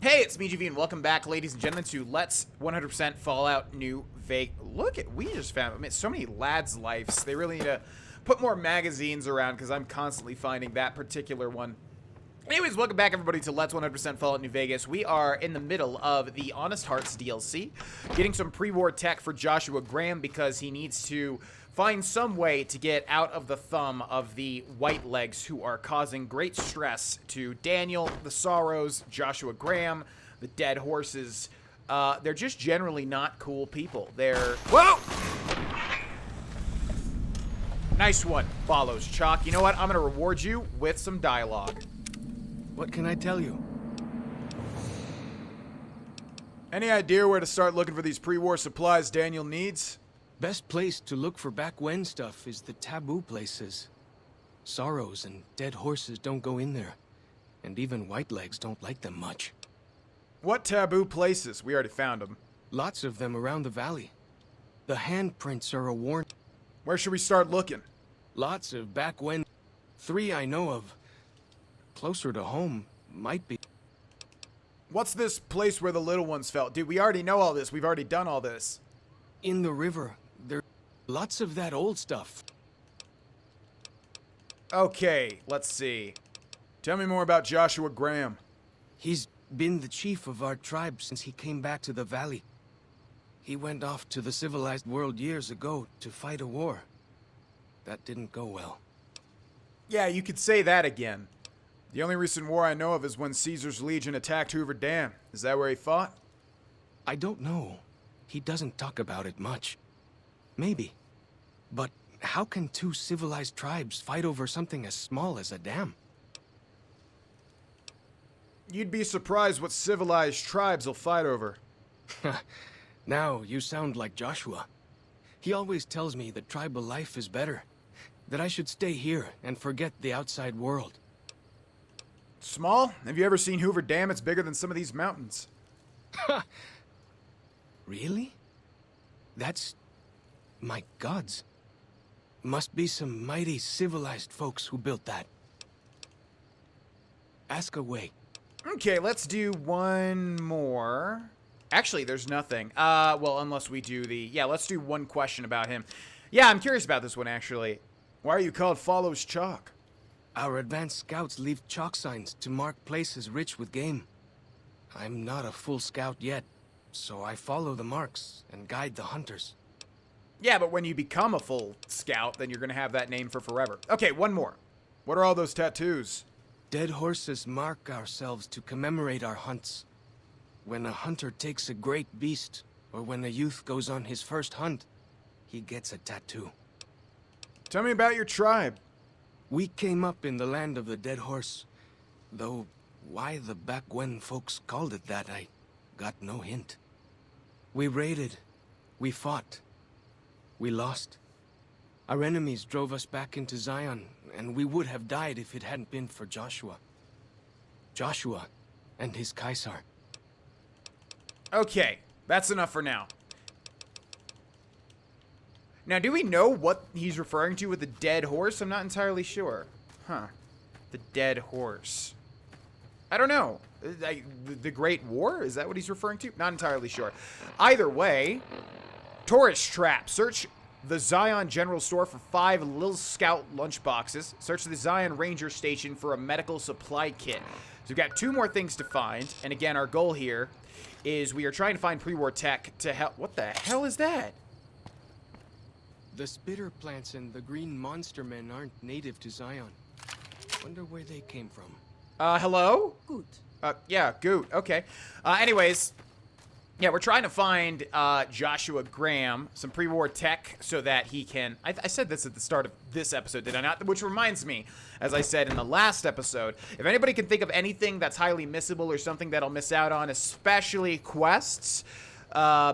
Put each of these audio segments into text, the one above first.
Hey, it's me, GV, and welcome back, ladies and gentlemen, to Let's 100% Fallout New Vegas. Look at, we just found, I mean, so many lads' lives. They really need to put more magazines around, because I'm constantly finding that particular one. Anyways, welcome back, everybody, to Let's 100% Fallout New Vegas. We are in the middle of the Honest Hearts DLC, getting some pre-war tech for Joshua Graham, because he needs to find some way to get out of the thumb of the white legs who are causing great stress to Daniel, the Sorrows, Joshua Graham, the dead horses. They're just generally not cool people. They're... Whoa! Nice one, Follows Chalk. You know what? I'm going to reward you with some dialogue. What can I tell you? Any idea where to start looking for these pre-war supplies Daniel needs? Best place to look for back when stuff is the taboo places. Sorrows and dead horses don't go in there. And even white legs don't like them much. What taboo places? We already found them. Lots of them around the valley. The handprints are a warning. Where should we start looking? Lots of back when. 3 I know of. Closer to home might be. What's this place where the little ones fell? Dude, we already know all this. We've already done all this. In the river. There's lots of that old stuff. Okay, let's see. Tell me more about Joshua Graham. He's been the chief of our tribe since he came back to the valley. He went off to the civilized world years ago to fight a war. That didn't go well. Yeah, you could say that again. The only recent war I know of is when Caesar's Legion attacked Hoover Dam. Is that where he fought? I don't know. He doesn't talk about it much. Maybe. But how can 2 civilized tribes fight over something as small as a dam? You'd be surprised what civilized tribes will fight over. Now you sound like Joshua. He always tells me that tribal life is better. That I should stay here and forget the outside world. Small? Have you ever seen Hoover Dam? It's bigger than some of these mountains. Really? That's... my gods. Must be some mighty civilized folks who built that. Ask away. Okay, let's do one more. Actually, there's nothing. Well, unless we do the... Yeah, let's do one question about him. Yeah, I'm curious about this one, actually. Why are you called Follows Chalk? Our advanced scouts leave chalk signs to mark places rich with game. I'm not a full scout yet, so I follow the marks and guide the hunters. Yeah, but when you become a full scout, then you're going to have that name for forever. Okay, one more. What are all those tattoos? Dead horses mark ourselves to commemorate our hunts. When a hunter takes a great beast, or when a youth goes on his first hunt, he gets a tattoo. Tell me about your tribe. We came up in the land of the dead horse, though why the back when folks called it that, I got no hint. We raided, we fought, we lost. Our enemies drove us back into Zion, and we would have died if it hadn't been for Joshua. Joshua and his Caesar. Okay, that's enough for now. Now, do we know what he's referring to with the dead horse? I'm not entirely sure. Huh. The dead horse. I don't know. The Great War? Is that what he's referring to? Not entirely sure. Either way, tourist trap. Search the Zion General Store for 5 Lil Scout lunchboxes. Search the Zion Ranger Station for a medical supply kit. So we've got 2 more things to find. And again, our goal here is we are trying to find pre-war tech to help. What the hell is that? The spitter plants and the green monster men aren't native to Zion. Wonder where they came from. Hello? Good. Yeah, good. Okay. Anyways, yeah, we're trying to find Joshua Graham some pre-war tech so that he can... I said this at the start of this episode, did I not? Which reminds me, as I said in the last episode, if anybody can think of anything that's highly missable or something that I'll miss out on, especially quests...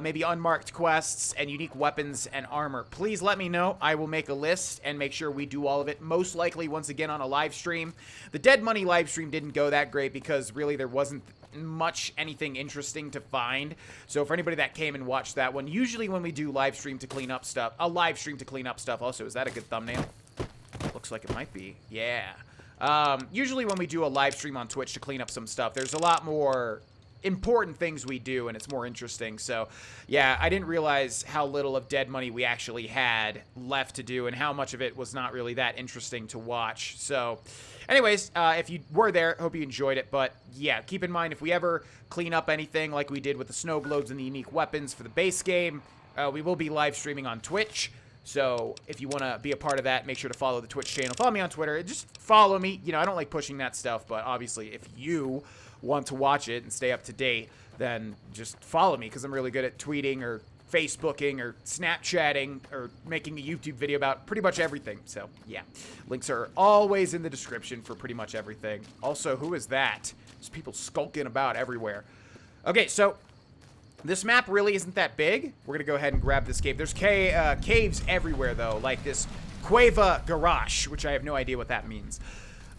maybe unmarked quests and unique weapons and armor, please let me know. I will make a list and make sure we do all of it, most likely once again on a live stream. The Dead Money live stream didn't go that great because really there wasn't much anything interesting to find. So for anybody that came and watched that one, usually when we do live stream to clean up stuff, also, is that a good thumbnail? Looks like it might be. Yeah. Usually when we do a live stream on Twitch to clean up some stuff, there's a lot more important things we do, and it's more interesting. So, yeah, I didn't realize how little of dead money we actually had left to do, and how much of it was not really that interesting to watch. So, anyways, if you were there, hope you enjoyed it. But, yeah, keep in mind, if we ever clean up anything like we did with the snow globes and the unique weapons for the base game, we will be live streaming on Twitch. So if you want to be a part of that, make sure to follow the Twitch channel. Follow me on Twitter. Just follow me. You know, I don't like pushing that stuff, but obviously if you want to watch it and stay up to date, then just follow me, because I'm really good at tweeting or Facebooking or Snapchatting or making a YouTube video about pretty much everything. So, yeah. Links are always in the description for pretty much everything. Also, who is that? There's people skulking about everywhere. Okay, so this map really isn't that big. We're going to go ahead and grab this cave. There's caves everywhere, though, like this Cueva Garage, which I have no idea what that means.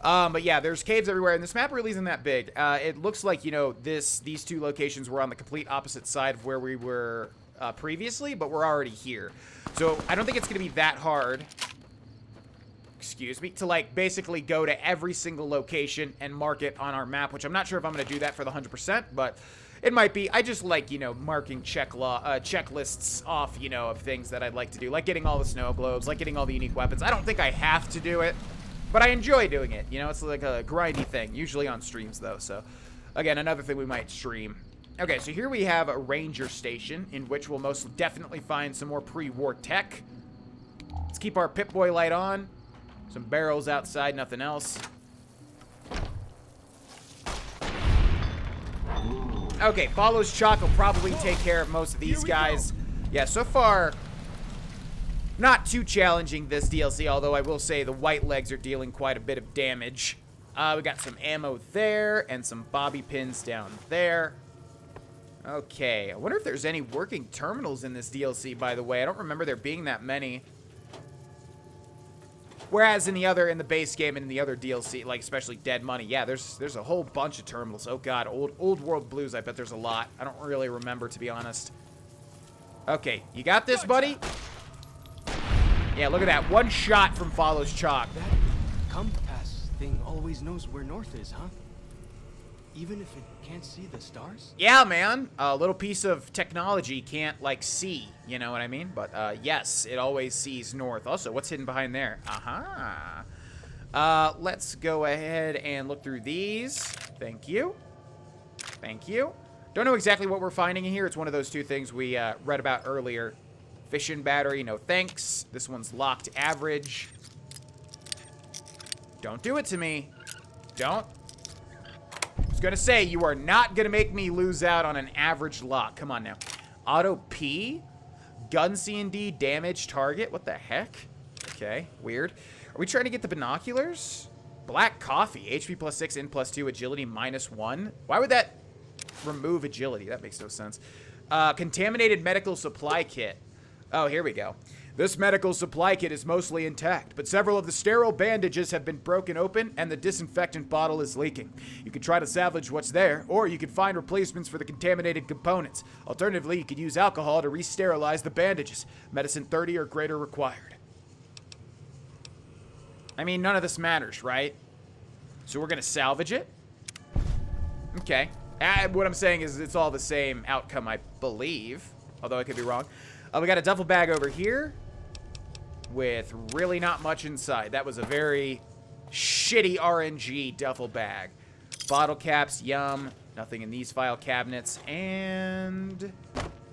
But yeah, there's caves everywhere, and this map really isn't that big. It looks like, you know, these two locations were on the complete opposite side of where we were previously, but we're already here. So I don't think it's going to be that hard, excuse me, to, like, basically go to every single location and mark it on our map, which I'm not sure if I'm going to do that for the 100%, but it might be. I just like, you know, marking checklists off, you know, of things that I'd like to do, like getting all the snow globes, like getting all the unique weapons. I don't think I have to do it, but I enjoy doing it. You know, it's like a grindy thing, usually on streams, though. So, again, another thing we might stream. Okay, so here we have a ranger station, in which we'll most definitely find some more pre-war tech. Let's keep our Pip-Boy light on. Some barrels outside, nothing else. Okay, follows Chalk will probably take care of most of these guys. Yeah, so far, not too challenging, this DLC, although I will say the white legs are dealing quite a bit of damage. We got some ammo there, and some bobby pins down there. Okay, I wonder if there's any working terminals in this DLC, by the way. I don't remember there being that many. Whereas in the base game and in the other DLC, like especially Dead Money, yeah, there's a whole bunch of terminals. Oh god, old world blues, I bet there's a lot. I don't really remember, to be honest. Okay, you got this, buddy? Yeah, look at that. One shot from Follows Chalk. That compass thing always knows where north is, huh? Even if it can't see the stars? Yeah, man. A little piece of technology can't, like, see. You know what I mean? But, yes, it always sees north. Also, what's hidden behind there? Aha. Let's go ahead and look through these. Thank you. Thank you. Don't know exactly what we're finding in here. It's one of those two things we read about earlier. Fission battery, no thanks. This one's locked average. Don't do it to me. Don't. I was gonna say, you are not gonna make me lose out on an average lock. Come on now. Auto P? Gun C&D, damage target? What the heck? Okay, weird. Are we trying to get the binoculars? Black coffee, HP +6, in +2, agility -1. Why would that remove agility? That makes no sense. Contaminated medical supply kit. Oh, here we go. This medical supply kit is mostly intact, but several of the sterile bandages have been broken open and the disinfectant bottle is leaking. You could try to salvage what's there, or you could find replacements for the contaminated components. Alternatively, you could use alcohol to re-sterilize the bandages. Medicine 30 or greater required. I mean, none of this matters, right? So we're going to salvage it? Okay. What I'm saying is it's all the same outcome, I believe. Although I could be wrong. We got a duffel bag over here with really not much inside. That was a very shitty RNG duffel bag. Bottle caps, yum. Nothing in these file cabinets. And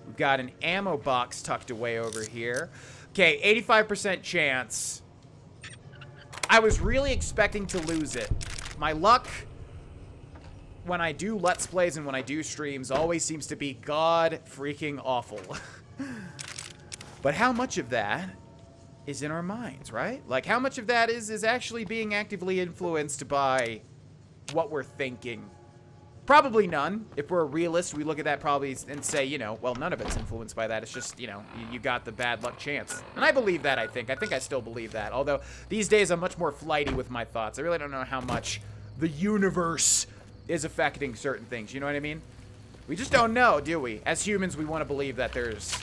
we've got an ammo box tucked away over here. Okay, 85% chance. I was really expecting to lose it. My luck when I do Let's Plays and when I do streams always seems to be god freaking awful. But how much of that is in our minds, right? Like, how much of that is actually being actively influenced by what we're thinking? Probably none. If we're a realist, we look at that probably and say, you know, well, none of it's influenced by that. It's just, you know, you got the bad luck chance. And I believe that, I think. I think I still believe that. Although, these days, I'm much more flighty with my thoughts. I really don't know how much the universe is affecting certain things. You know what I mean? We just don't know, do we? As humans, we want to believe that there's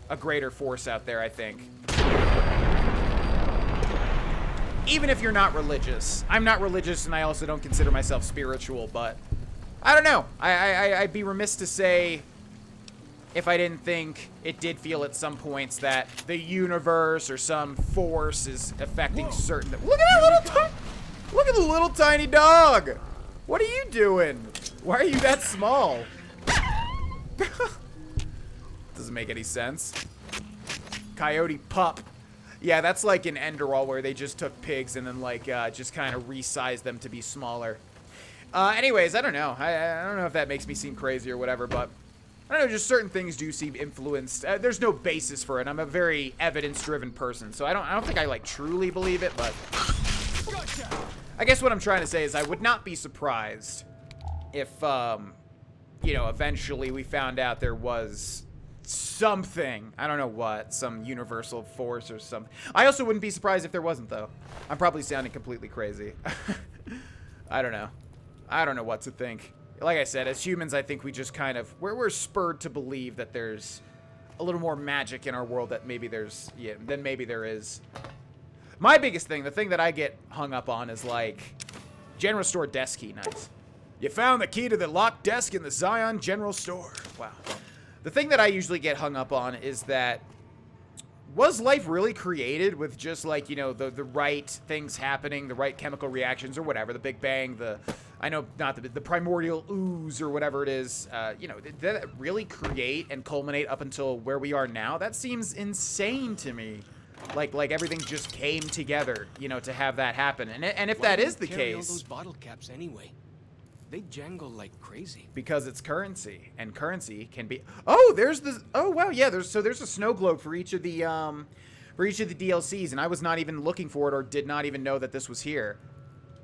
a greater force out there, I think. Even if you're not religious. I'm not religious, and I also don't consider myself spiritual, but I don't know. I'd be remiss to say if I didn't think it did feel at some points that the universe or some force is affecting certain... Look at that look at the little tiny dog. What are you doing? Why are you that small? Doesn't make any sense. Coyote pup. Yeah, that's like an Enderall where they just took pigs and then like just kind of resized them to be smaller. Anyways, I don't know. I don't know if that makes me seem crazy or whatever, but I don't know, just certain things do seem influenced. There's no basis for it. I'm a very evidence-driven person, so I don't think I like truly believe it, but I guess what I'm trying to say is I would not be surprised if you know, eventually we found out there was something, I don't know what, some universal force or something. I also wouldn't be surprised if there wasn't, though. I'm probably sounding completely crazy. I don't know. I don't know what to think. Like I said, as humans, I think we just kind of, we're spurred to believe that there's a little more magic in our world that maybe there's, yeah, than maybe there is. My biggest thing, the thing that I get hung up on is like, general store desk key, nice. You found the key to the locked desk in the Zion General Store. Wow. The thing that I usually get hung up on is that, was life really created with just like, you know, the right things happening, the right chemical reactions or whatever, the Big Bang, I know not the primordial ooze or whatever it is, you know, did that really create and culminate up until where we are now? That seems insane to me. Like everything just came together, you know, to have that happen. And if that is the Carry all case, those bottle caps anyway. They jangle like crazy. because it's currency, and currency can be. Oh, there's the. Oh wow, yeah. There's a snow globe for each of the DLCs, and I was not even looking for it or did not even know that this was here.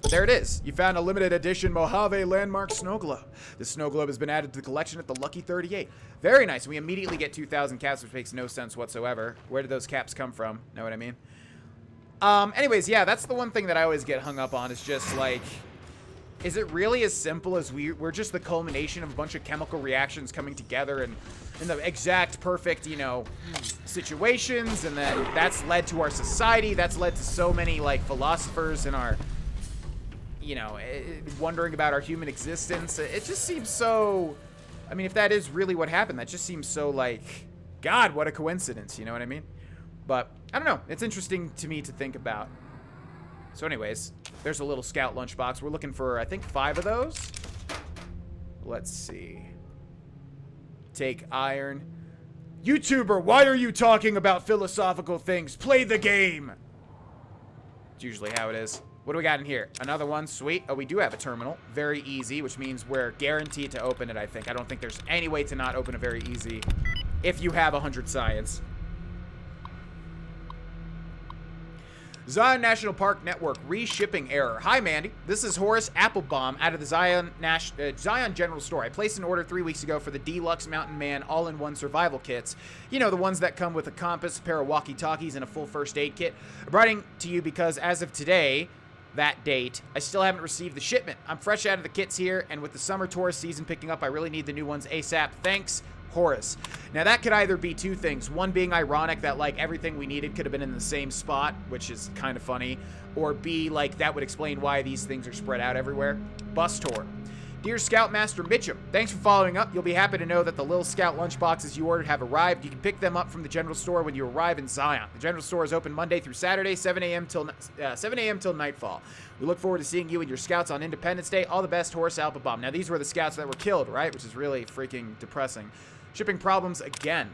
There it is. You found a limited edition Mojave landmark snow globe. The snow globe has been added to the collection at the Lucky 38. Very nice. We immediately get 2,000 caps, which makes no sense whatsoever. Where did those caps come from? Know what I mean? Anyways, yeah, that's the one thing that I always get hung up on is just like, is it really as simple as we're just the culmination of a bunch of chemical reactions coming together and in the exact perfect, you know, situations, and then that's led to our society, that's led to so many like philosophers in our, you know, wondering about our human existence. It just seems so, I mean, if that is really what happened, that just seems so like, God, what a coincidence, you know what I mean? But I don't know, it's interesting to me to think about. So anyways, there's a little scout lunchbox. We're looking for, I think, 5 of those. Let's see. Take iron. YouTuber, why are you talking about philosophical things? Play the game. It's usually how it is. What do we got in here? Another one. Sweet. Oh, we do have a terminal. Very easy, which means we're guaranteed to open it, I think. I don't think there's any way to not open it very easy if you have 100 science. Zion National Park Network reshipping error. Hi, Mandy. This is Horace Applebaum out of the Zion General Store. I placed an order 3 weeks ago for the Deluxe Mountain Man all-in-one survival kits. You know, the ones that come with a compass, a pair of walkie-talkies, and a full first aid kit. I'm writing to you because as of today, that date, I still haven't received the shipment. I'm fresh out of the kits here, and with the summer tourist season picking up, I really need the new ones ASAP. Thanks, Horace. Now that could either be 2 things. One being ironic that like everything we needed could have been in the same spot, which is kind of funny, or B, like that would explain why these things are spread out everywhere. Bus tour. Dear Scoutmaster Mitchum, thanks for following up. You'll be happy to know that the little Scout lunchboxes you ordered have arrived. You can pick them up from the General Store when you arrive in Zion. The General Store is open Monday through Saturday, 7 a.m. till nightfall. We look forward to seeing you and your Scouts on Independence Day. All the best, Horace Applebaum. Now, these were the Scouts that were killed, right? Which is really freaking depressing. Shipping problems again.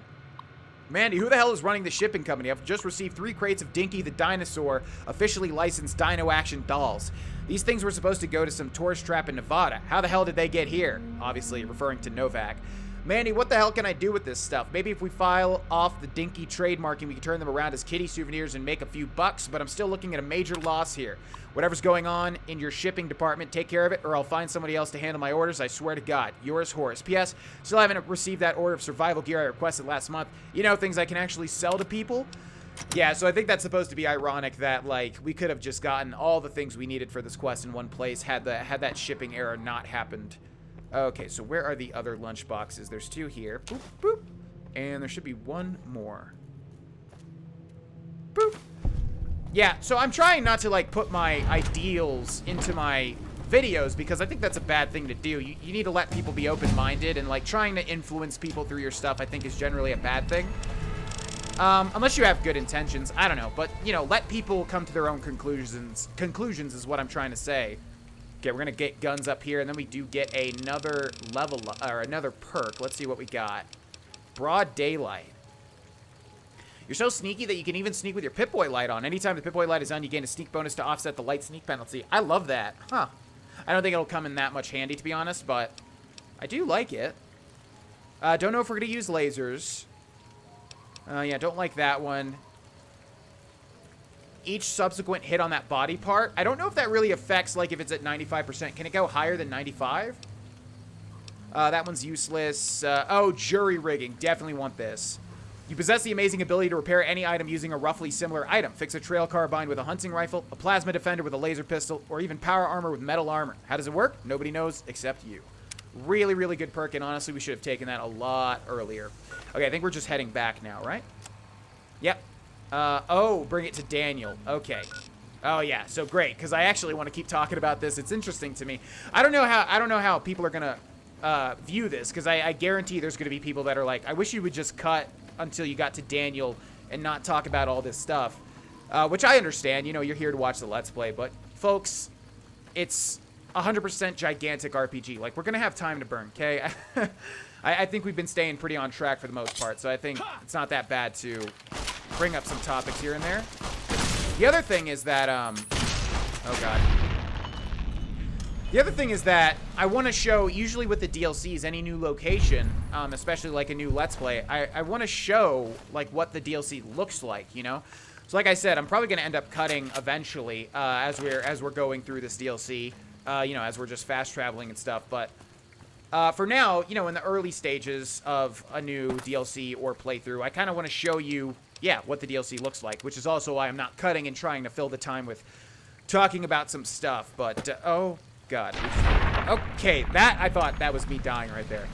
Mandy, who the hell is running the shipping company? I've just received 3 crates of Dinky the Dinosaur, officially licensed Dino Action dolls. These things were supposed to go to some tourist trap in Nevada. How the hell did they get here? Obviously referring to Novak. Mandy, what the hell can I do with this stuff? Maybe if we file off the Dinky trademarking, we can turn them around as kitty souvenirs and make a few bucks, but I'm still looking at a major loss here. Whatever's going on in your shipping department, take care of it, or I'll find somebody else to handle my orders. I swear to God. Yours, Horace. P.S. Still haven't received that order of survival gear I requested last month. You know, things I can actually sell to people. Yeah, so I think that's supposed to be ironic that, like, we could have just gotten all the things we needed for this quest in one place had that shipping error not happened. Okay, so where are the other lunch boxes? There's 2 here. Boop, boop. And there should be 1 more. Boop. Yeah, so I'm trying not to, like, put my ideals into my videos, because I think that's a bad thing to do. You need to let people be open-minded, and like trying to influence people through your stuff I think is generally a bad thing. Unless you have good intentions, I don't know, but you know, let people come to their own conclusions is what I'm trying to say. Okay, we're gonna get guns up here, and then we do get another level, or another perk. Let's see what we got. Broad daylight. You're so sneaky that you can even sneak with your Pip-Boy light on. Anytime the Pip-Boy light is on, you gain a sneak bonus to offset the light sneak penalty. I love that. Huh. I don't think it'll come in that much handy, to be honest, but I do like it. Don't know if we're going to use lasers. Yeah, don't like that one. Each subsequent hit on that body part. I don't know if that really affects, like, if it's at 95%. Can it go higher than 95? That one's useless. Oh, jury rigging. Definitely want this. You possess the amazing ability to repair any item using a roughly similar item. Fix a trail carbine with a hunting rifle, a plasma defender with a laser pistol, or even power armor with metal armor. How does it work? Nobody knows except you. Really, really good perk, and honestly, we should have taken that a lot earlier. Okay, I think we're just heading back now, right? Yep. Oh, bring it to Daniel. Okay. Oh, yeah, so great, because I actually want to keep talking about this. It's interesting to me. I don't know how people are going to view this, because I guarantee there's going to be people that are like, I wish you would just cut until you got to Daniel and not talk about all this stuff, which I understand. You know, you're here to watch the Let's Play, but folks, it's 100% gigantic RPG. Like, we're gonna have time to burn, okay? I think we've been staying pretty on track for the most part, so I think it's not that bad to bring up some topics here and there. The other thing is that, oh god. The other thing is that I want to show, usually with the DLCs, any new location, especially like a new Let's Play, I want to show like what the DLC looks like, you know? So like I said, I'm probably going to end up cutting eventually as we're going through this DLC, you know, as we're just fast traveling and stuff. But for now, you know, in the early stages of a new DLC or playthrough, I kind of want to show you, yeah, what the DLC looks like, which is also why I'm not cutting and trying to fill the time with talking about some stuff. But, oh god. Okay, I thought that was me dying right there.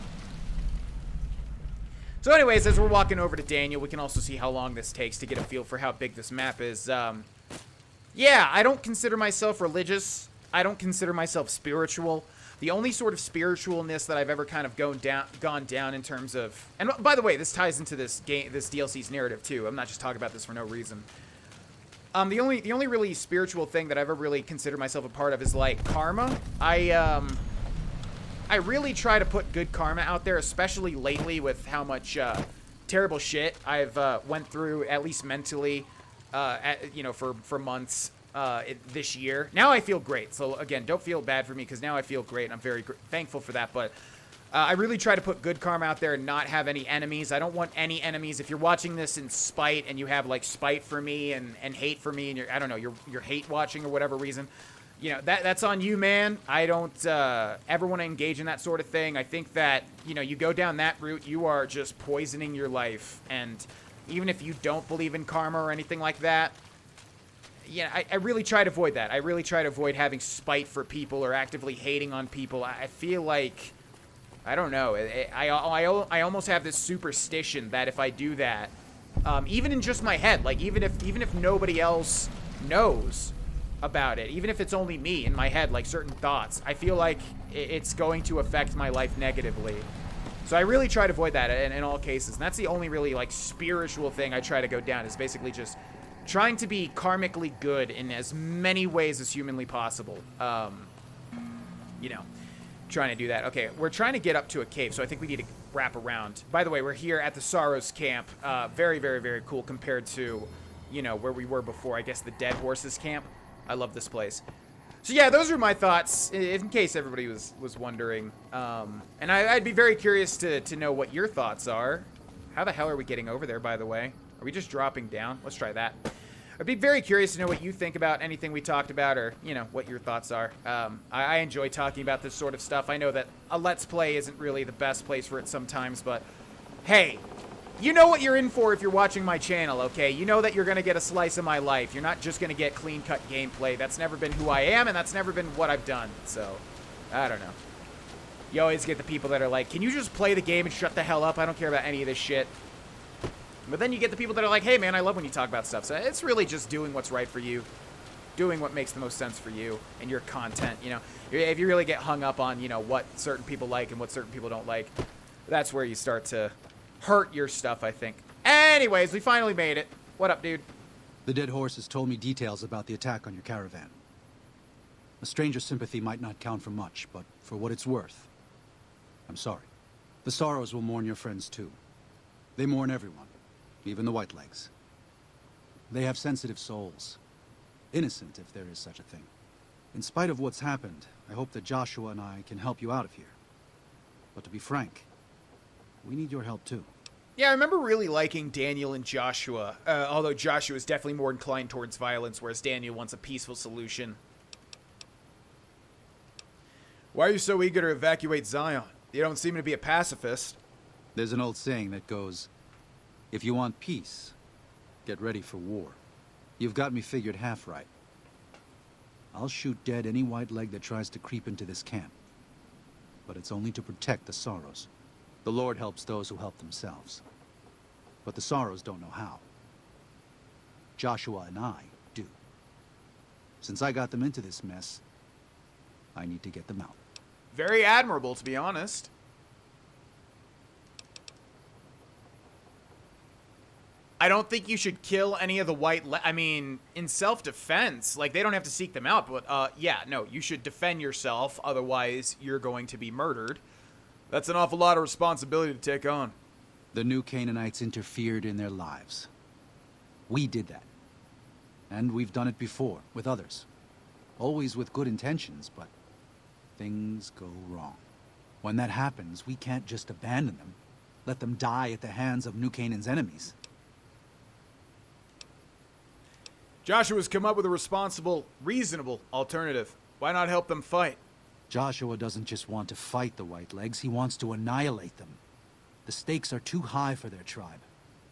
So anyways, as we're walking over to Daniel, we can also see how long this takes to get a feel for how big this map is. Yeah, I don't consider myself religious. I don't consider myself spiritual. The only sort of spiritualness that I've ever kind of gone down in terms of... And by the way, this ties into this DLC's narrative too. I'm not just talking about this for no reason. The only really spiritual thing that I've ever really considered myself a part of is like karma. I really try to put good karma out there, especially lately with how much terrible shit I've went through, at least mentally, you know, for months this year. Now I feel great. So again, don't feel bad for me, because now I feel great, and I'm very thankful for that. But I really try to put good karma out there and not have any enemies. I don't want any enemies. If you're watching this in spite and you have like spite for me and hate for me, and you're, I don't know, you're hate watching or whatever reason, you know, that's on you, man. I don't ever want to engage in that sort of thing. I think that, you know, you go down that route, you are just poisoning your life. And even if you don't believe in karma or anything like that, yeah, I really try to avoid that. I really try to avoid having spite for people or actively hating on people. I feel like, I don't know, I almost have this superstition that if I do that, even in just my head, like even if nobody else knows about it, even if it's only me in my head, like certain thoughts, I feel like it's going to affect my life negatively. So I really try to avoid that in all cases. And that's the only really like spiritual thing I try to go down, is basically just trying to be karmically good in as many ways as humanly possible. You know, trying to do that. Okay, we're trying to get up to a cave, so I think we need to wrap around. By the way, we're here at the Sorrows camp. Very, very, very cool compared to, you know, where we were before. I guess the Dead Horses camp. I love this place. So yeah, those are my thoughts, in case everybody was wondering. And I'd be very curious to know what your thoughts are. How the hell are we getting over there, by the way? Are we just dropping down? Let's try that. I'd be very curious to know what you think about anything we talked about, or, you know, what your thoughts are. I enjoy talking about this sort of stuff. I know that a Let's Play isn't really the best place for it sometimes, but hey, you know what you're in for if you're watching my channel, okay? You know that you're going to get a slice of my life. You're not just going to get clean-cut gameplay. That's never been who I am, and that's never been what I've done. So, I don't know. You always get the people that are like, can you just play the game and shut the hell up? I don't care about any of this shit. But then you get the people that are like, hey, man, I love when you talk about stuff. So it's really just doing what's right for you. doing what makes the most sense for you and your content. You know, if you really get hung up on, you know, what certain people like and what certain people don't like, that's where you start to hurt your stuff, I think. Anyways, we finally made it. What up, dude? The dead horse has told me details about the attack on your caravan. A stranger's sympathy might not count for much, but for what it's worth, I'm sorry. The Sorrows will mourn your friends too. They mourn everyone, even the Whitelegs. They have sensitive souls. Innocent, if there is such a thing. In spite of what's happened, I hope that Joshua and I can help you out of here. But to be frank, we need your help too. Yeah, I remember really liking Daniel and Joshua, although Joshua is definitely more inclined towards violence, whereas Daniel wants a peaceful solution. Why are you so eager to evacuate Zion? You don't seem to be a pacifist. There's an old saying that goes, if you want peace, get ready for war. You've got me figured half right. I'll shoot dead any white leg that tries to creep into this camp. But it's only to protect the Sorrows. The Lord helps those who help themselves. But the Sorrows don't know how. Joshua and I do. Since I got them into this mess, I need to get them out. Very admirable, to be honest. I don't think you should kill any of the I mean, in self-defense, like, they don't have to seek them out, but, yeah, no, you should defend yourself, otherwise you're going to be murdered. That's an awful lot of responsibility to take on. The new Canaanites interfered in their lives. We did that. And we've done it before, with others. Always with good intentions, but things go wrong. When that happens, we can't just abandon them. Let them die at the hands of New Canaan's enemies. Joshua's come up with a responsible, reasonable alternative. Why not help them fight? Joshua doesn't just want to fight the Whitelegs, he wants to annihilate them. The stakes are too high for their tribe.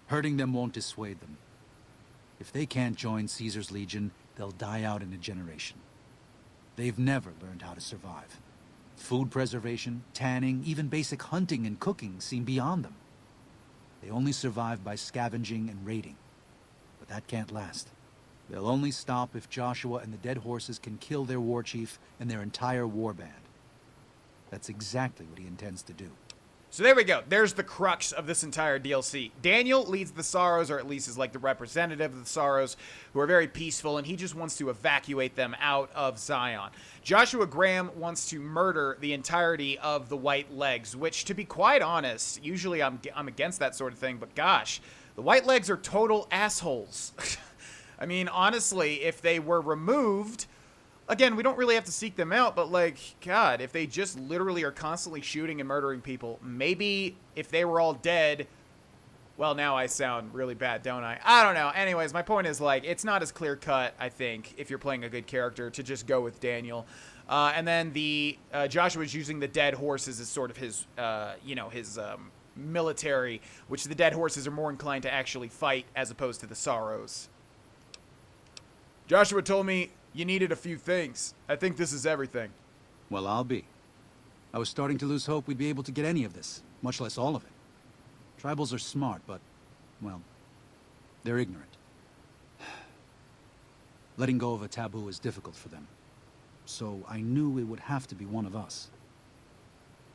Hurting them won't dissuade them. If they can't join Caesar's legion, they'll die out in a generation. They've never learned how to survive. Food preservation, tanning, even basic hunting and cooking seem beyond them. They only survive by scavenging and raiding. But that can't last. They'll only stop if Joshua and the dead horses can kill their war chief and their entire war band. That's exactly what he intends to do. So there we go. There's the crux of this entire DLC. Daniel leads the Sorrows, or at least is like the representative of the Sorrows, who are very peaceful, and he just wants to evacuate them out of Zion. Joshua Graham wants to murder the entirety of the Whitelegs, which, to be quite honest, usually I'm against that sort of thing, but gosh, the Whitelegs are total assholes. I mean, honestly, if they were removed, again, we don't really have to seek them out, but, like, God, if they just literally are constantly shooting and murdering people, maybe if they were all dead, well, now I sound really bad, don't I? I don't know. Anyways, my point is, like, it's not as clear-cut, I think, if you're playing a good character, to just go with Daniel. And then the Joshua's using the dead horses as sort of his, you know, his military, which the dead horses are more inclined to actually fight as opposed to the Sorrows. Joshua told me you needed a few things. I think this is everything. Well, I'll be. I was starting to lose hope we'd be able to get any of this, much less all of it. Tribals are smart, but, well, they're ignorant. Letting go of a taboo is difficult for them. So I knew it would have to be one of us.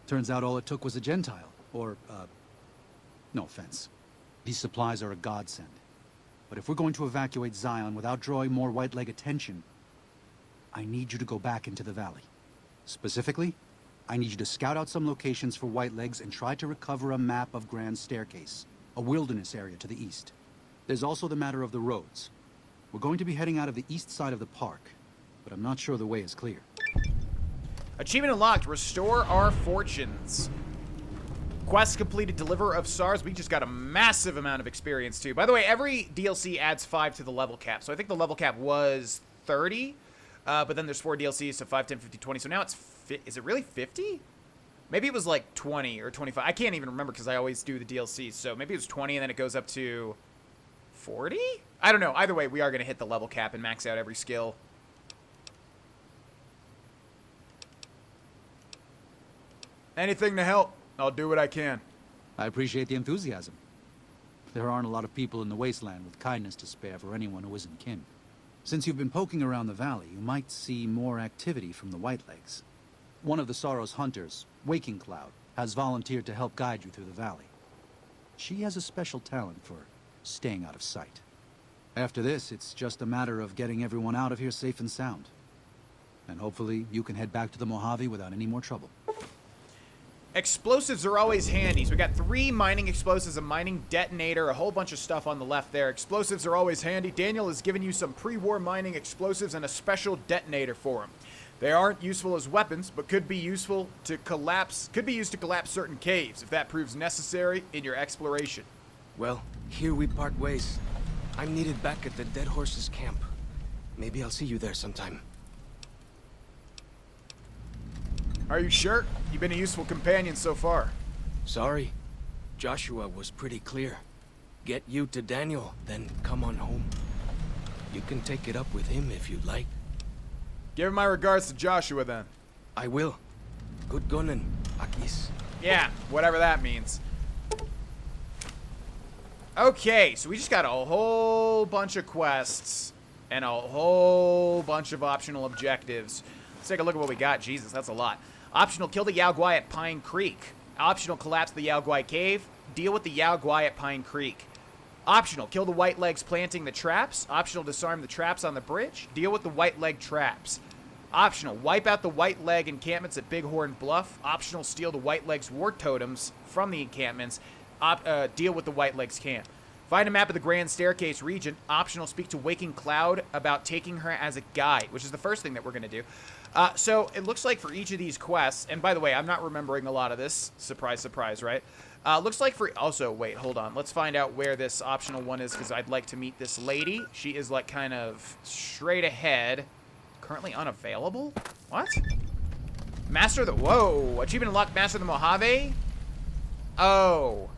Turns out all it took was a Gentile, or, no offense. These supplies are a godsend. But if we're going to evacuate Zion without drawing more Whiteleg attention, I need you to go back into the valley. Specifically, I need you to scout out some locations for Whitelegs and try to recover a map of Grand Staircase, a wilderness area to the east. There's also the matter of the roads. We're going to be heading out of the east side of the park, but I'm not sure the way is clear. Achievement unlocked. Restore our fortunes. Quest completed. Deliver of SARS. We just got a massive amount of experience, too. By the way, every DLC adds 5 to the level cap. So I think the level cap was 30, but then there's 4 DLCs, so 5, 10, 50, 20. So now it's... Is it really 50? Maybe it was like 20 or 25. I can't even remember because I always do the DLCs. So maybe it was 20 and then it goes up to 40? I don't know. Either way, we are going to hit the level cap and max out every skill. Anything to help. I'll do what I can. I appreciate the enthusiasm. There aren't a lot of people in the wasteland with kindness to spare for anyone who isn't kin. Since you've been poking around the valley, you might see more activity from the Whitelegs. One of the Sorrow's hunters, Waking Cloud, has volunteered to help guide you through the valley. She has a special talent for staying out of sight. After this, it's just a matter of getting everyone out of here safe and sound. And hopefully, you can head back to the Mojave without any more trouble. Explosives are always handy. So we got 3 mining explosives, a mining detonator, a whole bunch of stuff on the left there. Explosives are always handy. Daniel has given you some pre-war mining explosives and a special detonator for them. They aren't useful as weapons, but could be useful to collapse, could be used to collapse certain caves if that proves necessary in your exploration. Well, here we part ways. I'm needed back at the Dead Horse's camp. Maybe I'll see you there sometime. Are you sure? You've been a useful companion so far. Sorry. Joshua was pretty clear. Get you to Daniel, then come on home. You can take it up with him if you'd like. Give my regards to Joshua then. I will. Good gunning, Akis. Yeah, whatever that means. Okay, so we just got a whole bunch of quests and a whole bunch of optional objectives. Let's take a look at what we got. Jesus, that's a lot. Optional, kill the Yao Guai at Pine Creek. Optional, collapse the Yao Guai cave. Deal with the Yao Guai at Pine Creek. Optional, kill the Whitelegs planting the traps. Optional, disarm the traps on the bridge. Deal with the Whiteleg traps. Optional, wipe out the Whiteleg encampments at Bighorn Bluff. Optional, steal the Whiteleg's war totems from the encampments. Deal with the Whiteleg's camp. Find a map of the Grand Staircase region. Optional, speak to Waking Cloud about taking her as a guide, which is the first thing that we're going to do. So it looks like for each of these quests, and by the way, I'm not remembering a lot of this. Surprise, surprise, right? Looks like for... Also, wait, hold on. Let's find out where this optional one is, because I'd like to meet this lady. She is, like, kind of straight ahead. Currently unavailable? What? Master of the... Whoa! Achievement unlocked, Master of the Mojave? Oh.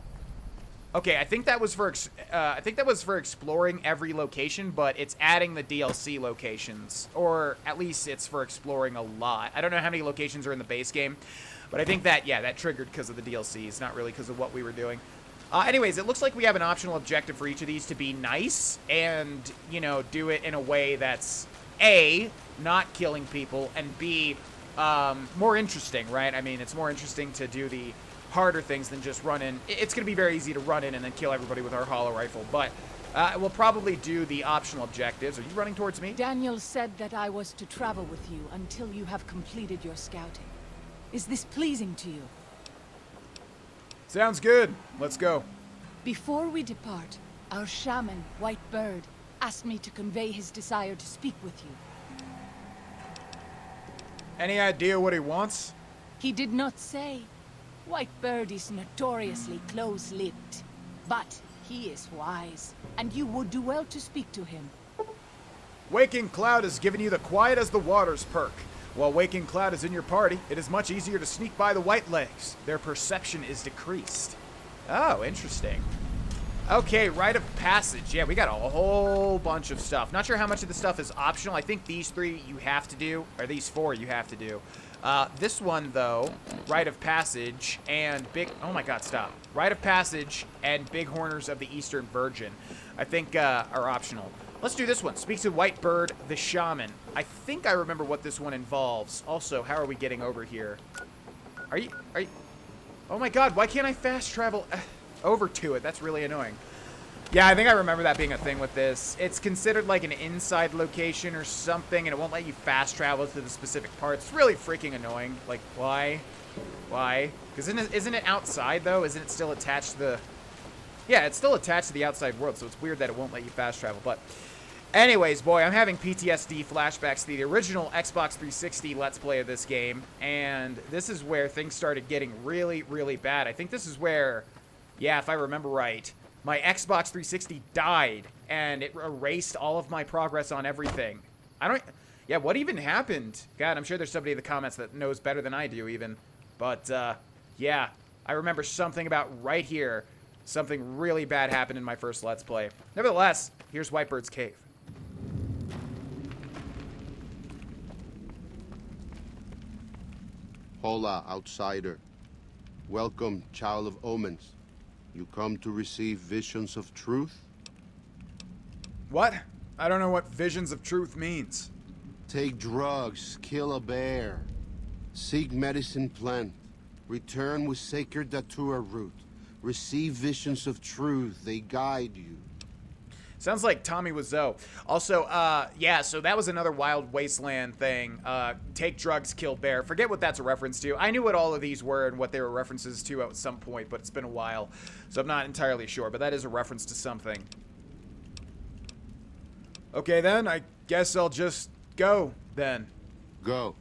Okay, I think that was for exploring every location, but it's adding the DLC locations, or at least it's for exploring a lot. I don't know how many locations are in the base game, but I think that, yeah, that triggered because of the DLCs, not really because of what we were doing. Anyways, it looks like we have an optional objective for each of these to be nice and, you know, do it in a way that's A, not killing people, and B, more interesting, right? I mean, it's more interesting to do the harder things than just run in. It's going to be very easy to run in and then kill everybody with our hollow rifle, but we'll probably do the optional objectives. Are you running towards me? Daniel said that I was to travel with you until you have completed your scouting. Is this pleasing to you? Sounds good. Let's go. Before we depart, our shaman, White Bird, asked me to convey his desire to speak with you. Any idea what he wants? He did not say. White Bird is notoriously close-lipped, but he is wise, and you would do well to speak to him. Waking Cloud has given you the quiet as the waters perk. While Waking Cloud is in your party, it is much easier to sneak by the Whitelegs. Their perception is decreased. Oh, interesting. Okay, rite of passage. Yeah, we got a whole bunch of stuff. Not sure how much of the stuff is optional. I think these 3 you have to do, or these 4 you have to do. This one, though, Rite of Passage and Oh my god, stop. Rite of Passage and Bighorners of the Eastern Virgin, I think, are optional. Let's do this one. Speak to White Bird, the Shaman. I think I remember what this one involves. Also, how are we getting over here? Are you... Oh my god, why can't I fast travel over to it? That's really annoying. Yeah, I think I remember that being a thing with this. It's considered like an inside location or something, and it won't let you fast travel to the specific parts. It's really freaking annoying. Like, why? Why? Because isn't it outside, though? Isn't it still attached to the... Yeah, it's still attached to the outside world, so it's weird that it won't let you fast travel. But anyways, boy, I'm having PTSD flashbacks to the original Xbox 360 Let's Play of this game, and this is where things started getting really, really bad. I think this is where, yeah, if I remember right, my Xbox 360 died, and it erased all of my progress on everything. Yeah, what even happened? God, I'm sure there's somebody in the comments that knows better than I do, even. But, yeah, I remember something about right here. Something really bad happened in my first Let's Play. Nevertheless, here's Whitebird's Cave. Hola, outsider. Welcome, child of omens. You come to receive visions of truth? What? I don't know what visions of truth means. Take drugs, kill a bear. Seek medicine plant. Return with sacred datura root. Receive visions of truth, they guide you. Sounds like Tommy Wiseau. Also, yeah, so that was another Wild Wasteland thing. Take drugs, kill bear. Forget what that's a reference to. I knew what all of these were and what they were references to at some point, but it's been a while, so I'm not entirely sure, but that is a reference to something. Okay, then, I guess I'll just go, then. Go.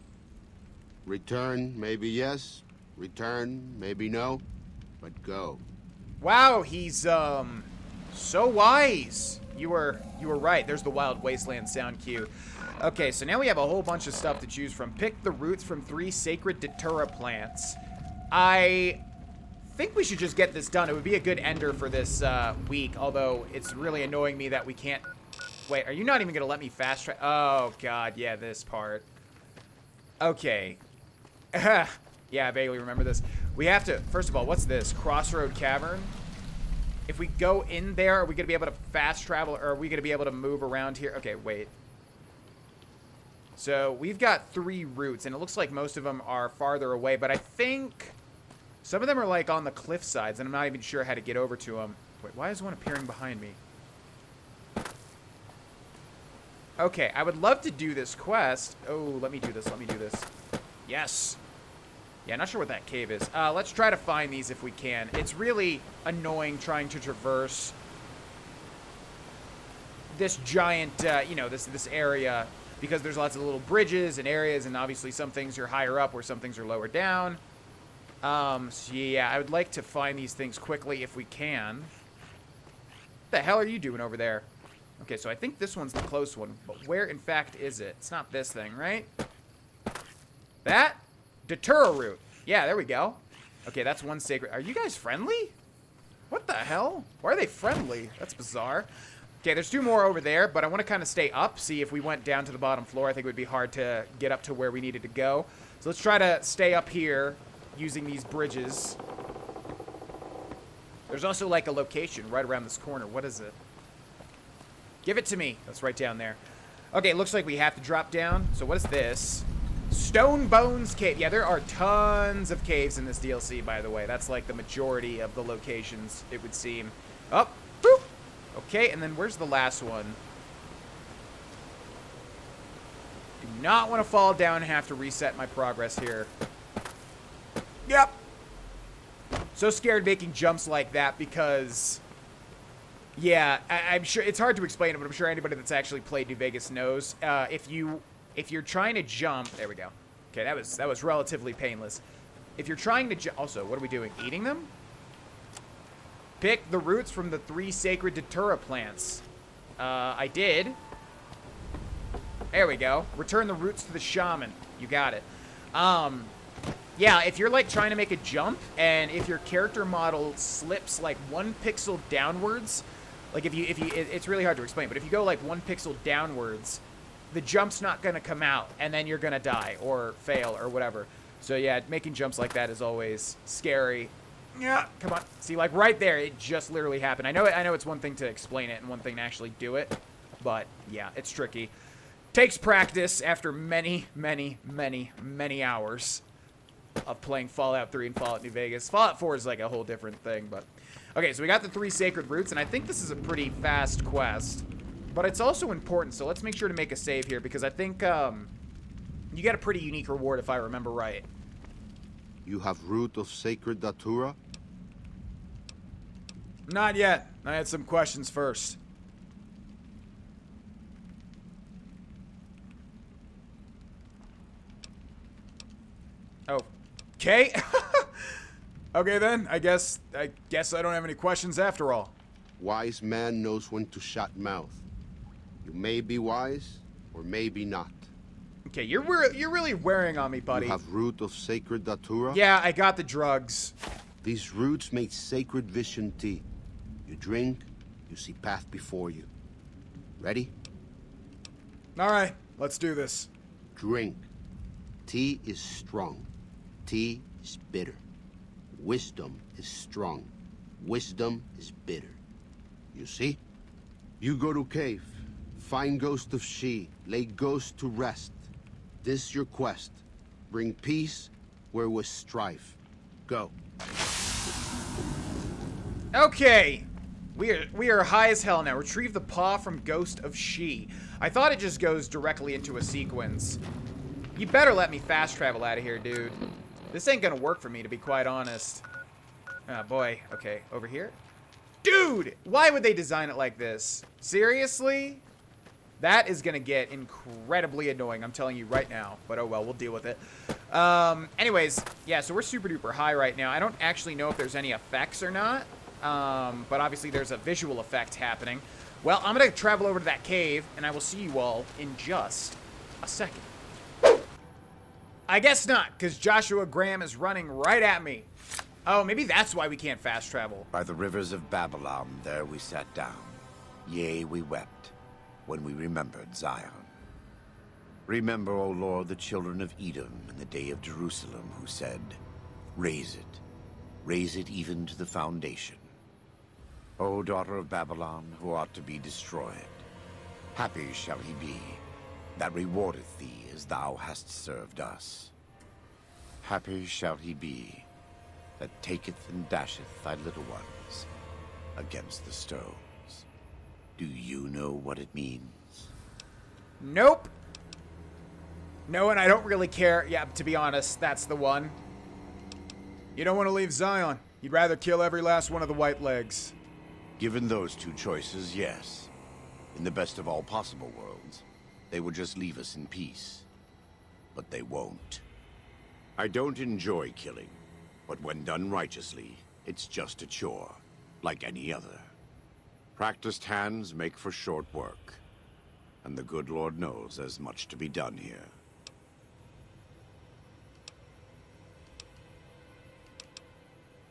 Return, maybe yes. Return, maybe no. But go. Wow, he's, so wise. You were right. There's the Wild Wasteland sound cue. Okay, so now we have a whole bunch of stuff to choose from. Pick the roots from 3 sacred datura plants. I think we should just get this done. It would be a good ender for this week, although it's really annoying me that we can't... Wait, are you not even going to let me fast track? Oh, God, yeah, this part. Okay. Yeah, I vaguely remember this. We have to... First of all, what's this? CROSSROAD Cavern? If we go in there, are we going to be able to fast travel, or are we going to be able to move around here? Okay, wait. So, we've got 3 routes, and it looks like most of them are farther away, but I think some of them are, like, on the cliff sides, and I'm not even sure how to get over to them. Wait, why is one appearing behind me? Okay, I would love to do this quest. Oh, let me do this, let me do this. Yes. Yeah, not sure what that cave is. Let's try to find these if we can. It's really annoying trying to traverse this giant, you know, this area, because there's lots of little bridges and areas, and obviously some things are higher up where some things are lower down. So yeah, I would like to find these things quickly if we can. What the hell are you doing over there? Okay, so I think this one's the close one, but where in fact is it? It's not this thing, right? That? Datura root. Yeah, there we go. Okay, that's one sacred. Are you guys friendly? What the hell? Why are they friendly? That's bizarre. Okay, there's 2 more over there, but I want to kind of stay up. See, if we went down to the bottom floor, I think it would be hard to get up to where we needed to go. So let's try to stay up here using these bridges. There's also like a location right around this corner. What is it? Give it to me. That's right down there. Okay, it looks like we have to drop down. So what is this? Stone Bones Cave. Yeah, there are tons of caves in this DLC, by the way. That's like the majority of the locations, it would seem. Up. Boop. Okay, and then where's the last one? Do not want to fall down and have to reset my progress here. Yep. So scared making jumps like that because... Yeah, I'm sure it's hard to explain it, but I'm sure anybody that's actually played New Vegas knows. If you're trying to jump, there we go. Okay, that was relatively painless. If you're trying to jump, also, what are we doing? Eating them? Pick the roots from the 3 sacred datura plants. I did. There we go. Return the roots to the shaman. You got it. Yeah, if you're like trying to make a jump, and if your character model slips like 1 pixel downwards. Like, it's really hard to explain, but if you go, like, 1 pixel downwards, the jump's not going to come out, and then you're going to die, or fail, or whatever. So, yeah, making jumps like that is always scary. Yeah, come on. See, like, right there, it just literally happened. I know it's one thing to explain it and one thing to actually do it, but, yeah, it's tricky. Takes practice after many, many, many, many hours of playing Fallout 3 and Fallout New Vegas. Fallout 4 is, like, a whole different thing, but... Okay, so we got the 3 sacred roots, and I think this is a pretty fast quest. But it's also important, so let's make sure to make a save here, because I think, you get a pretty unique reward if I remember right. You have root of sacred datura? Not yet. I had some questions first. Oh. Okay. Okay then, I guess I don't have any questions after all. Wise man knows when to shut mouth. You may be wise, or maybe not. Okay, you're really wearing on me, buddy. You have root of sacred datura? Yeah, I got the drugs. These roots make sacred vision tea. You drink, you see path before you. Ready? All right, let's do this. Drink. Tea is strong. Tea is bitter. Wisdom is strong. Wisdom is bitter. You see? You go to cave. Find Ghost of She. Lay Ghost to rest. This your quest. Bring peace where was strife. Go. Okay. We are high as hell now. Retrieve the paw from Ghost of She. I thought it just goes directly into a sequence. You better let me fast travel out of here, dude. This ain't gonna work for me, to be quite honest. Oh, boy. Okay, over here. Dude! Why would they design it like this? Seriously? That is gonna get incredibly annoying, I'm telling you right now. But oh well, we'll deal with it. Anyways, yeah, so we're super duper high right now. I don't actually know if there's any effects or not. But obviously there's a visual effect happening. Well, I'm gonna travel over to that cave, and I will see you all in just a second. I guess not, because Joshua Graham is running right at me. Oh, maybe that's why we can't fast travel. By the rivers of Babylon, there we sat down. Yea, we wept, when we remembered Zion. Remember, O Lord, the children of Edom in the day of Jerusalem, who said, raise it even to the foundation. O daughter of Babylon, who ought to be destroyed, happy shall he be, that rewardeth thee as thou hast served us. Happy shall he be, that taketh and dasheth thy little ones against the stones. Do you know what it means? Nope. No, and I don't really care. Yeah, to be honest, that's the one. You don't want to leave Zion. You'd rather kill every last one of the white legs. Given those two choices, yes. In the best of all possible worlds, they would just leave us in peace. But they won't. I don't enjoy killing, but when done righteously, it's just a chore, like any other. Practiced hands make for short work, and the good Lord knows there's much to be done here.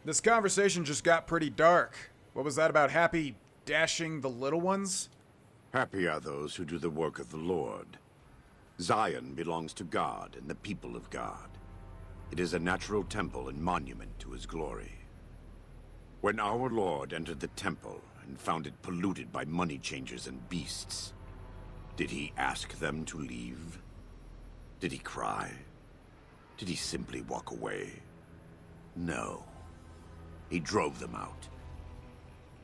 This conversation just got pretty dark. What was that about Happy dashing the little ones? Happy are those who do the work of the Lord. Zion belongs to God and the people of God. It is a natural temple and monument to his glory. When our Lord entered the temple and found it polluted by money changers and beasts, did he ask them to leave? Did he cry? Did he simply walk away? No. He drove them out.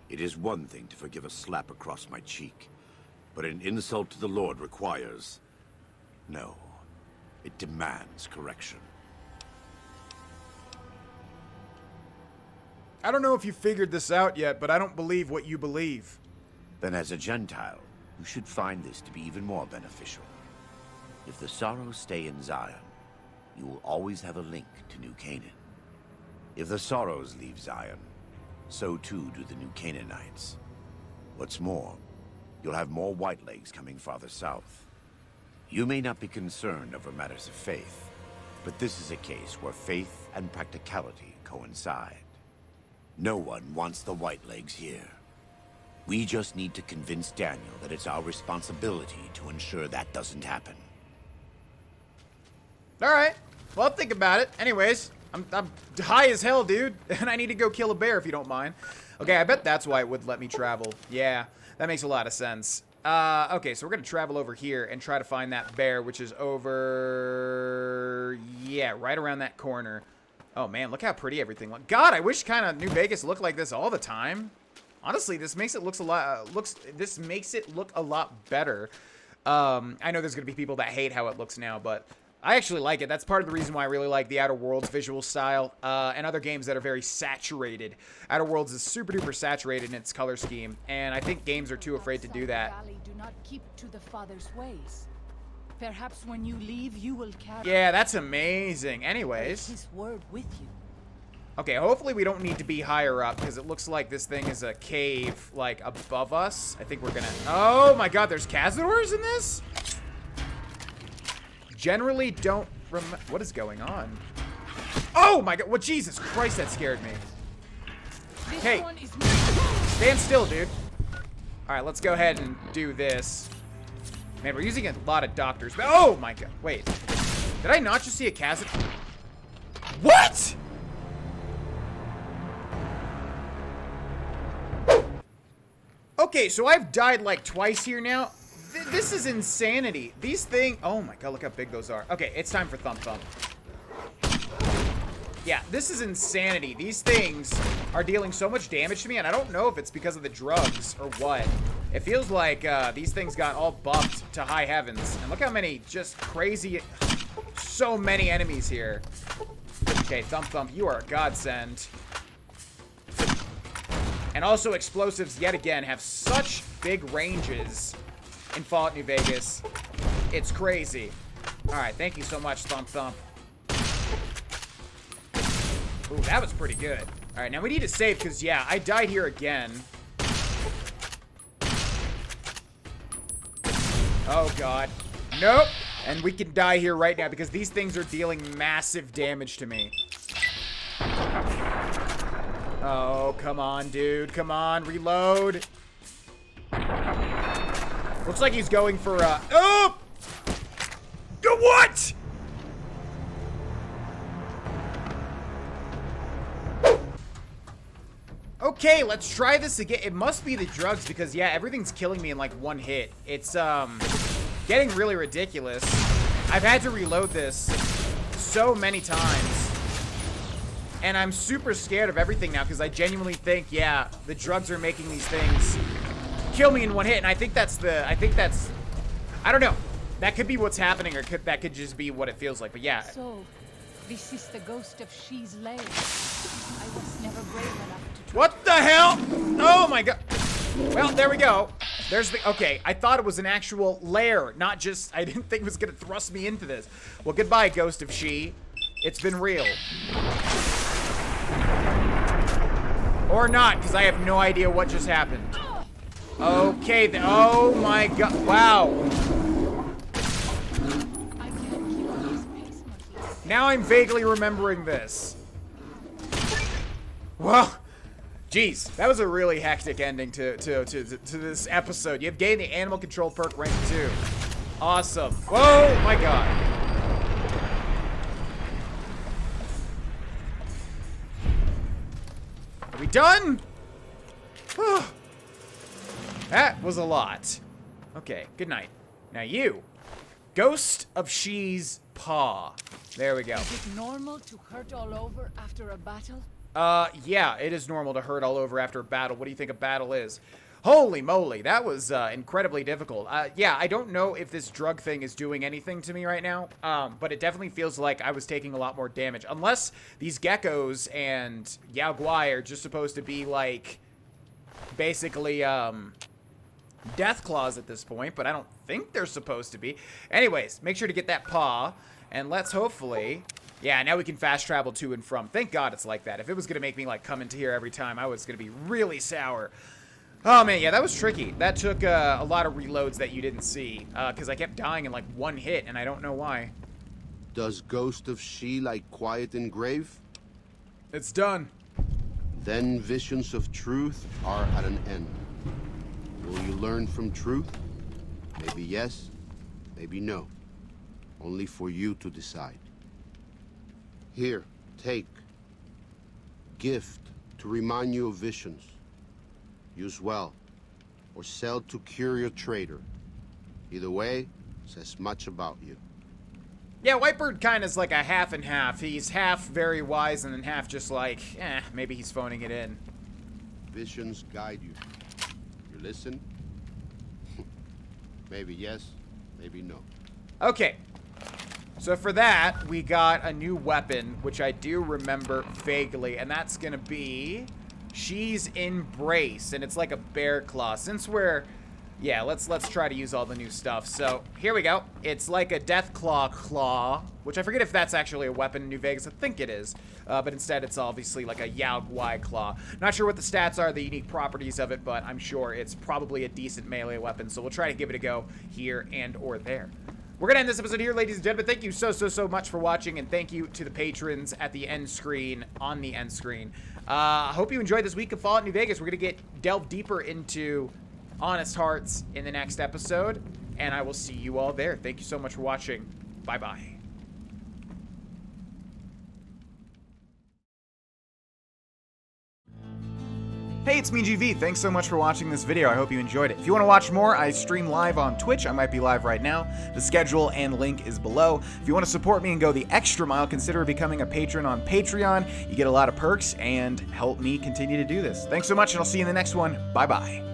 It is one thing to forgive a slap across my cheek, but an insult to the Lord requires... No. It demands correction. I don't know if you figured this out yet, but I don't believe what you believe. Then as a Gentile, you should find this to be even more beneficial. If the sorrows stay in Zion, you will always have a link to New Canaan. If the sorrows leave Zion, so too do the New Canaanites. What's more, you'll have more whitelegs coming farther south. You may not be concerned over matters of faith, but this is a case where faith and practicality coincide. No one wants the whitelegs here. We just need to convince Daniel that it's our responsibility to ensure that doesn't happen. Alright. Well, think about it. Anyways, I'm high as hell, dude. And I need to go kill a bear if you don't mind. Okay, I bet that's why it would let me travel. Yeah, that makes a lot of sense. Okay, so we're going to travel over here and try to find that bear, which is over... Yeah, right around that corner. Oh, man, look how pretty everything looks. God, I wish kind of New Vegas looked like this all the time. Honestly, this makes it look a lot better. I know there's going to be people that hate how it looks now, but I actually like it. That's part of the reason why I really like the Outer Worlds visual style and other games that are very saturated. Outer Worlds is super duper saturated in its color scheme, and I think games are too afraid to do that. Valley do not keep to the Father's ways. Perhaps when you leave, you will carry Yeah, that's amazing. Anyways. his word with you. Okay, hopefully we don't need to be higher up, because it looks like this thing is a cave, like, above us. I think we're gonna... Oh my god, there's Cazadors in this? Generally don't remember... What is going on? Oh my god, well, Jesus Christ, that scared me. This Hey. one is Stand still, dude. Alright, let's go ahead and do this. Man, we're using a lot of doctors. Oh my god, wait. Did I not just see a Cazador? What?! Okay, so I've died like twice here now. This is insanity. These things... Oh my god, look how big those are. Okay, it's time for Thump Thump. Yeah, this is insanity. These things are dealing so much damage to me, and I don't know if it's because of the drugs or what. It feels like these things got all buffed to high heavens. And look how many just crazy... So many enemies here. Okay, Thump Thump, you are a godsend. And also explosives, yet again, have such big ranges in Fallout New Vegas. It's crazy. Alright, thank you so much, Thump Thump. Ooh, that was pretty good. Alright, now we need to save, because, yeah, I died here again. Oh, God. Nope. And we can die here right now, because these things are dealing massive damage to me. Oh, come on, dude. Come on, reload. Looks like he's going for, oh! What? Okay, let's try this again. It must be the drugs, because, yeah, everything's killing me in, like, one hit. It's, getting really ridiculous. I've had to reload this so many times. And I'm super scared of everything now, because I genuinely think, yeah, the drugs are making these things kill me in one hit. And I think that's I don't know. That could be what's happening, or that could just be what it feels like. But yeah. So, this is the ghost of She's Lair. I was never brave enough to... What the hell? Oh my god. Well, there we go. There's the... Okay, I thought it was an actual lair, not just... I didn't think it was going to thrust me into this. Well, goodbye, Ghost of She. It's been real. Or not, because I have no idea what just happened. Okay, oh my god. Wow. I can't keep up this pace, Marquis. Now I'm vaguely remembering this. Well... Jeez, that was a really hectic ending to this episode. You've gained the animal control perk rank 2. Awesome. Whoa, my god. Are we done? That was a lot. Okay, good night. Now you. Ghost of She's Paw. There we go. Is it normal to hurt all over after a battle? Yeah, it is normal to hurt all over after a battle. What do you think a battle is? Holy moly, that was, incredibly difficult. Yeah, I don't know if this drug thing is doing anything to me right now, but it definitely feels like I was taking a lot more damage. Unless these geckos and Yao Guai are just supposed to be, like, basically, death claws at this point, but I don't think they're supposed to be. Anyways, make sure to get that paw, and let's hopefully... Yeah, now we can fast travel to and from. Thank God it's like that. If it was going to make me, like, come into here every time, I was going to be really sour. Oh, man, yeah, that was tricky. That took a lot of reloads that you didn't see, because I kept dying in, like, one hit, and I don't know why. Does Ghost of She like quiet and grave? It's done. Then visions of truth are at an end. Will you learn from truth? Maybe yes, maybe no. Only for you to decide. Here, take. Gift to remind you of visions. Use well, or sell to curious trader. Either way, says much about you. Yeah, Whitebird kind of is like a half and half. He's half very wise and then half just like, maybe he's phoning it in. Visions guide you. You listen? Maybe yes, maybe no. Okay. So for that, we got a new weapon, which I do remember vaguely, and that's gonna be She's Embrace, and it's like a bear claw. Since we're, yeah, let's try to use all the new stuff. So here we go. It's like a death claw, which I forget if that's actually a weapon in New Vegas. I think it is, but instead it's obviously like a Yao Guai claw. Not sure what the stats are, the unique properties of it, but I'm sure it's probably a decent melee weapon. So we'll try to give it a go here and or there. We're going to end this episode here, ladies and gentlemen. Thank you so much for watching, and thank you to the patrons at the end screen, on the end screen. I hope you enjoyed this week of Fallout New Vegas. We're going to delve deeper into Honest Hearts in the next episode, and I will see you all there. Thank you so much for watching. Bye-bye. Hey, it's me, GV. Thanks so much for watching this video. I hope you enjoyed it. If you want to watch more, I stream live on Twitch. I might be live right now. The schedule and link is below. If you want to support me and go the extra mile, consider becoming a patron on Patreon. You get a lot of perks and help me continue to do this. Thanks so much, and I'll see you in the next one. Bye-bye.